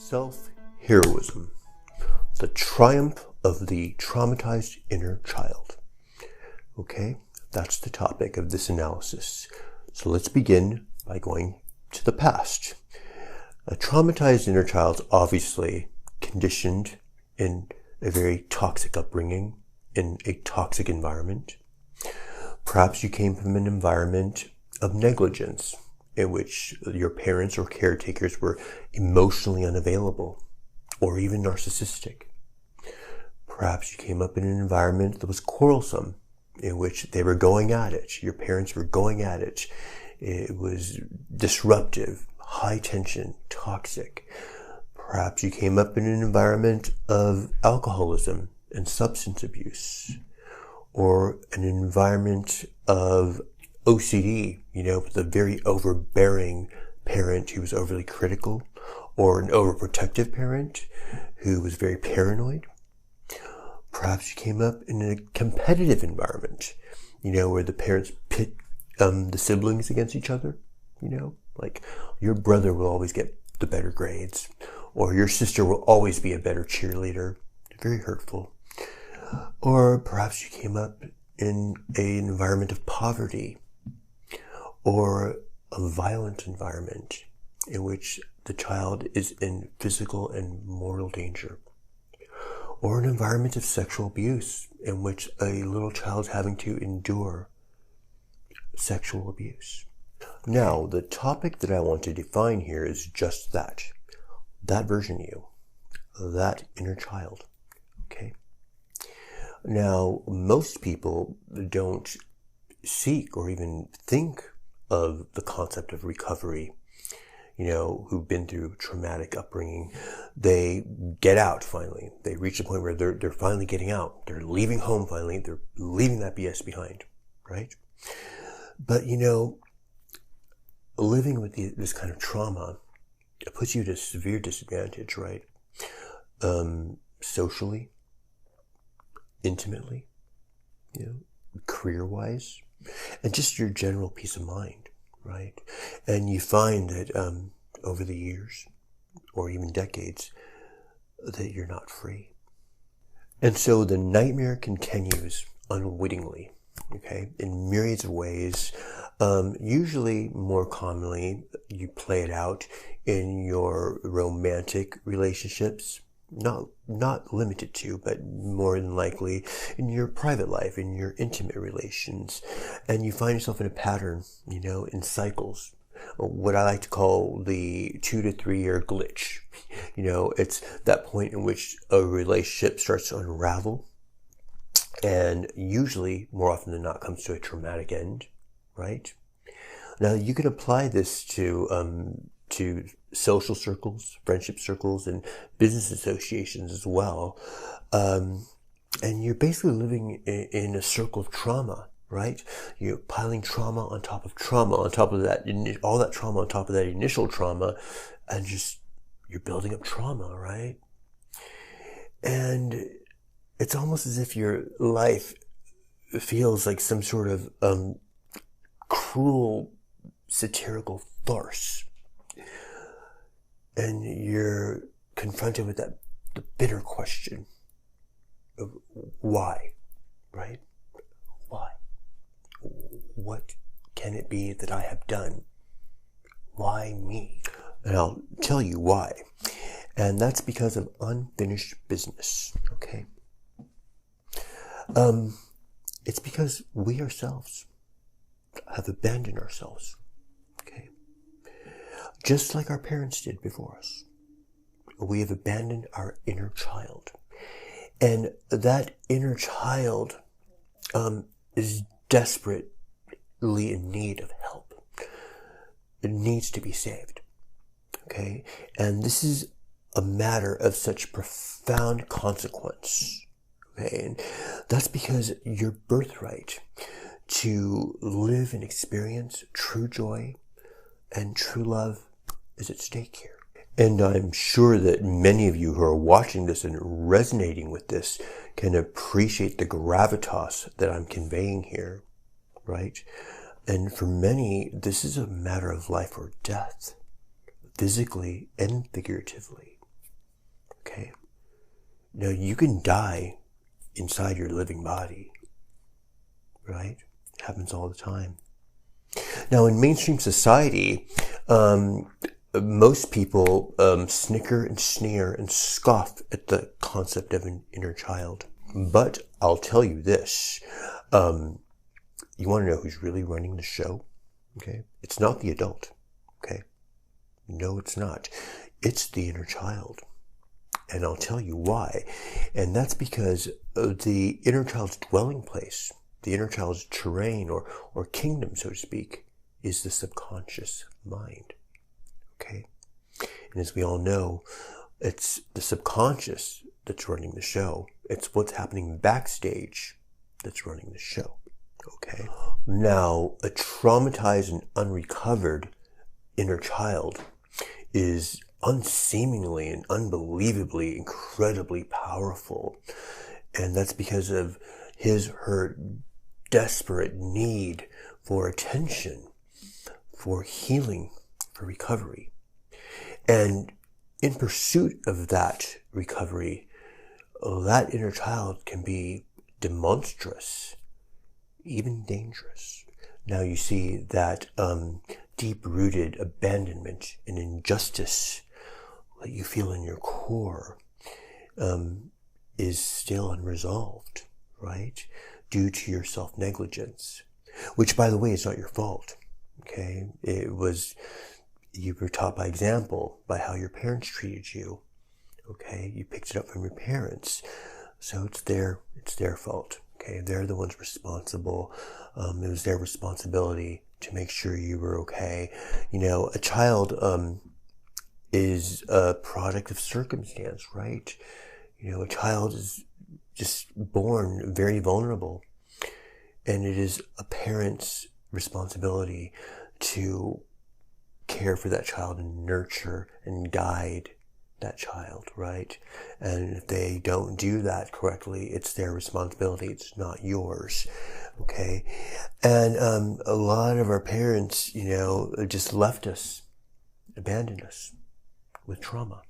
Self-heroism, the triumph of the traumatized inner child. Okay, that's the topic of this analysis. So let's begin by going to the past. A traumatized inner child is obviously conditioned in a very toxic upbringing, in a toxic environment. Perhaps you came from an environment of negligence, in which your parents or caretakers were emotionally unavailable or even narcissistic. Perhaps you came up in an environment that was quarrelsome, in which they were going at it. Your parents were going at it. It was disruptive, high tension, toxic. Perhaps you came up in an environment of alcoholism and substance abuse, or an environment of OCD, with a very overbearing parent who was overly critical, or an overprotective parent who was very paranoid. Perhaps you came up in a competitive environment, where the parents pit the siblings against each other, like your brother will always get the better grades, or your sister will always be a better cheerleader. Very hurtful. Or perhaps you came up in an environment of poverty, or a violent environment in which the child is in physical and moral danger, or an environment of sexual abuse in which a little child is having to endure sexual abuse. Now, the topic that I want to define here is just that version of you, that inner child, okay? Now, most people don't seek or even think of the concept of recovery, who've been through traumatic upbringing. They get out finally. They reach the point where they're finally getting out. They're leaving home finally. They're leaving that BS behind, right? But, living with this kind of trauma, it puts you at a severe disadvantage, right? Socially, intimately, career-wise, and just your general peace of mind, right? And you find that over the years, or even decades, that you're not free. And so the nightmare continues unwittingly, okay, in myriads of ways. Usually, more commonly, you play it out in your romantic relationships. Not limited to, but more than likely in your private life, in your intimate relations. And you find yourself in a pattern, in cycles. What I like to call the 2 to 3 year glitch. It's that point in which a relationship starts to unravel, and usually, more often than not, comes to a traumatic end, right? Now, you can apply this to social circles, friendship circles, and business associations as well. And you're basically living in a circle of trauma, right? You're piling trauma on top of trauma, on top of that, all that trauma on top of that initial trauma, and just, you're building up trauma, right? And it's almost as if your life feels like some sort of cruel, satirical farce. And you're confronted with the bitter question of why, right? Why? What can it be that I have done? Why me? And I'll tell you why. And that's because of unfinished business, okay? It's because we ourselves have abandoned ourselves, okay? Just like our parents did before us. We have abandoned our inner child. And that inner child is desperately in need of help. It needs to be saved, okay? And this is a matter of such profound consequence. Okay, and that's because your birthright to live and experience true joy and true love is at stake here. And I'm sure that many of you who are watching this and resonating with this can appreciate the gravitas that I'm conveying here, right? And for many, this is a matter of life or death, physically and figuratively. Okay? Now, you can die inside your living body, right? It happens all the time. Now, in mainstream society, most people snicker and sneer and scoff at the concept of an inner child. But I'll tell you this. You want to know who's really running the show? Okay? It's not the adult. Okay? No, it's not. It's the inner child. And I'll tell you why. And that's because the inner child's dwelling place, the inner child's terrain or kingdom, so to speak, is the subconscious mind. Okay? And as we all know, it's the subconscious that's running the show. It's what's happening backstage that's running the show. Okay? Now, a traumatized and unrecovered inner child is unseemingly and unbelievably, incredibly powerful. And that's because of her desperate need for attention, for healing, for recovery. And in pursuit of that recovery, that inner child can be demonstrous, even dangerous. Now you see that deep-rooted abandonment and injustice that you feel in your core is still unresolved, right? Due to your self-negligence, which, by the way, is not your fault. Okay? You were taught by example, by how your parents treated you. Okay? You picked it up from your parents. So it's their fault. Okay? They're the ones responsible. It was their responsibility to make sure you were okay. You know, a child is a product of circumstance, right? You know, a child is just born very vulnerable. And it is a parent's responsibility to care for that child and nurture and guide that child, right? And if they don't do that correctly, it's their responsibility. It's not yours. Okay? And a lot of our parents, you know, just left us, abandoned us with trauma,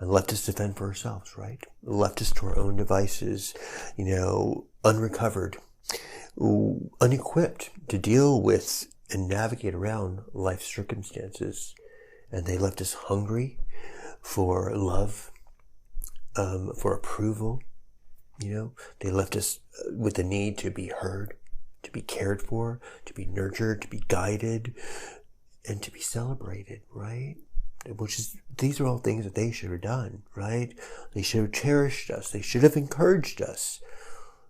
and left us to fend for ourselves, right? Left us to our own devices, you know, unrecovered, unequipped to deal with and navigate around life's circumstances. And they left us hungry for love, for approval. You know, they left us with the need to be heard, to be cared for, to be nurtured, to be guided, and to be celebrated, right? These are all things that they should have done, right? They should have cherished us. They should have encouraged us.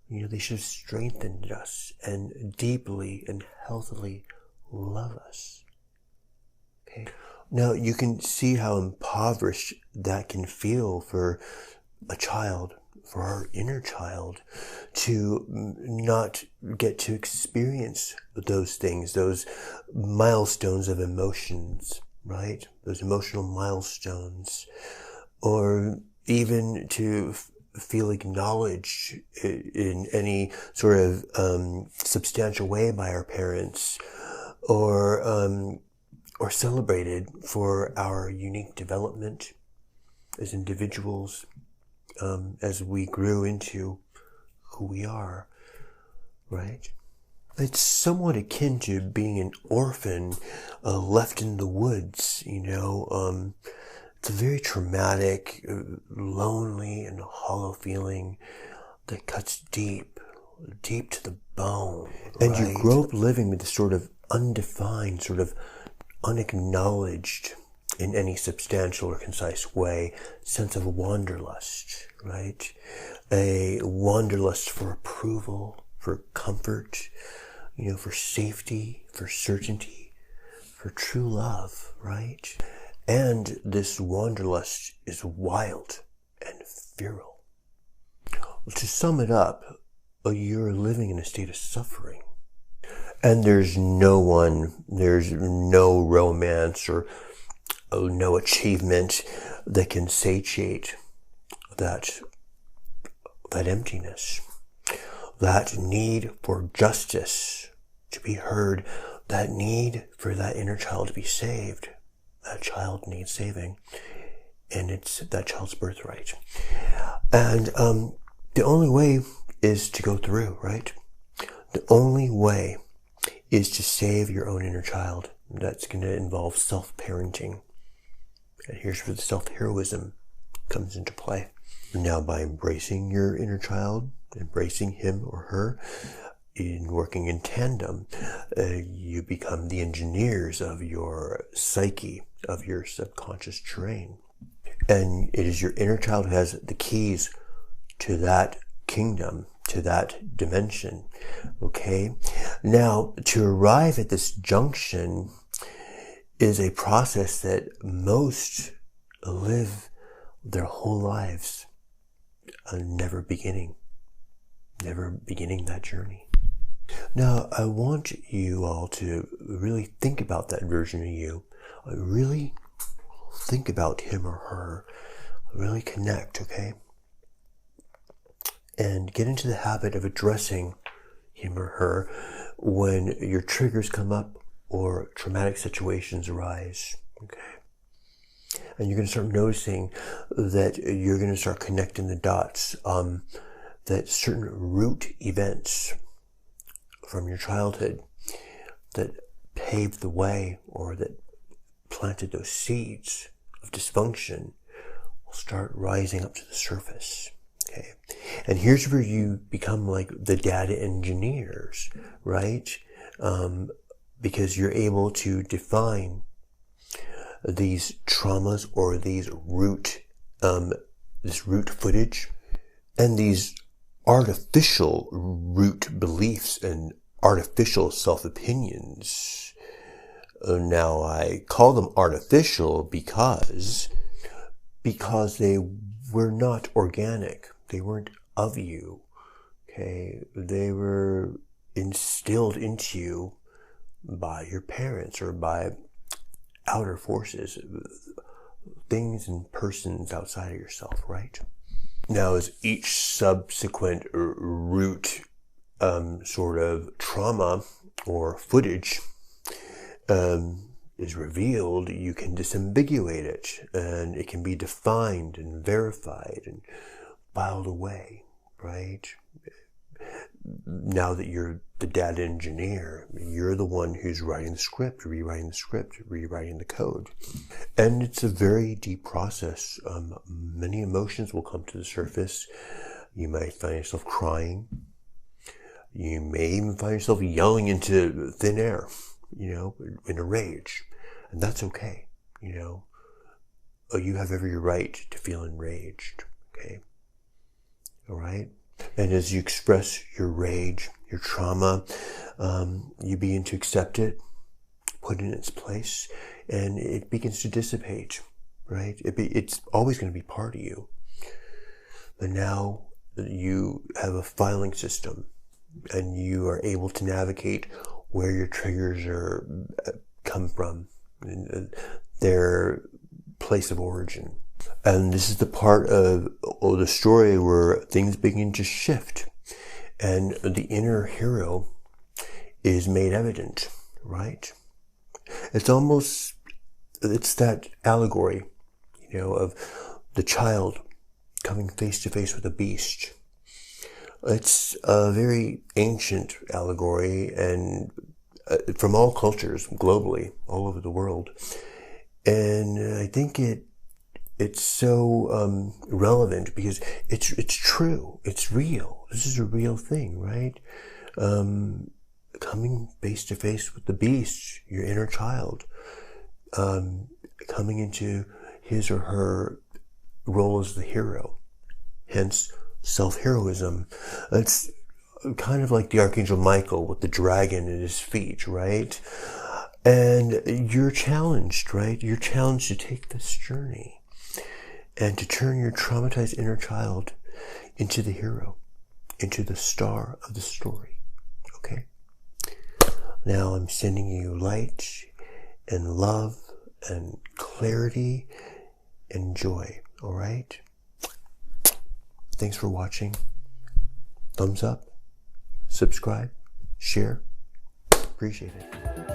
You know, they should have strengthened us and deeply and healthily love us. Okay. Now you can see how impoverished that can feel for a child, for our inner child, to not get to experience those things, those milestones of emotions, right? Those emotional milestones, or even to feel acknowledged in any sort of substantial way by our parents, or celebrated for our unique development as individuals, as we grew into who we are, right? It's somewhat akin to being an orphan left in the woods, you know. It's a very traumatic, lonely, and hollow feeling that cuts deep to the bone. And right? You grow up living with this sort of undefined, sort of unacknowledged in any substantial or concise way sense of wanderlust, right? A wanderlust for approval, for comfort, you know, for safety, for certainty, for true love, right? And this wanderlust is wild and feral. To sum it up, you're living in a state of suffering. And there's no romance or no achievement that can satiate that emptiness, that need for justice to be heard, that need for that inner child to be saved. That child needs saving. and it's that child's birthright. And the only way is to go through, right? The only way is to save your own inner child. That's going to involve self-parenting. And here's where the self-heroism comes into play. Now, by embracing your inner child, embracing him or her, in working in tandem, you become the engineers of your psyche, of your subconscious terrain. And it is your inner child who has the keys to that kingdom, to that dimension. Okay? Now, to arrive at this junction is a process that most live their whole lives never beginning that journey. Now, I want you all to really think about that version of you. Really think about him or her. Really connect, okay? And get into the habit of addressing him or her when your triggers come up or traumatic situations arise, okay? And you're going to start noticing that you're going to start connecting the dots, that certain root events from your childhood that paved the way or that planted those seeds of dysfunction will start rising up to the surface. Okay. And here's where you become like the data engineers, right? Because you're able to define these traumas or these this root footage and these artificial root beliefs and artificial self-opinions. Now, I call them artificial because they were not organic. They weren't of you. Okay? They were instilled into you by your parents or by outer forces, things and persons outside of yourself, right? Now, as each subsequent root sort of trauma or footage is revealed, you can disambiguate it, and it can be defined and verified and filed away, right? Now that you're the data engineer, you're the one who's writing the script, rewriting the code. And it's a very deep process. Many emotions will come to the surface. You might find yourself crying. You may even find yourself yelling into thin air, in a rage. And that's okay, You have every right to feel enraged, okay? All right? And as you express your rage, your trauma, you begin to accept it, put it in its place, and it begins to dissipate, right? It's always going to be part of you. But now you have a filing system, and you are able to navigate where your triggers come from, their place of origin. And this is the part of the story where things begin to shift and the inner hero is made evident, right? It's that allegory, of the child coming face to face with a beast. It's a very ancient allegory and from all cultures globally, all over the world. And I think it's so relevant because it's true, it's real. This is a real thing, right? Coming face to face with the beast, your inner child, coming into his or her role as the hero, hence self-heroism. It's kind of like the Archangel Michael with the dragon at his feet, right? And you're challenged, right? You're challenged to take this journey and to turn your traumatized inner child into the hero, into the star of the story, okay? Now I'm sending you light and love and clarity and joy, all right? Thanks for watching. Thumbs up, subscribe, share. Appreciate it.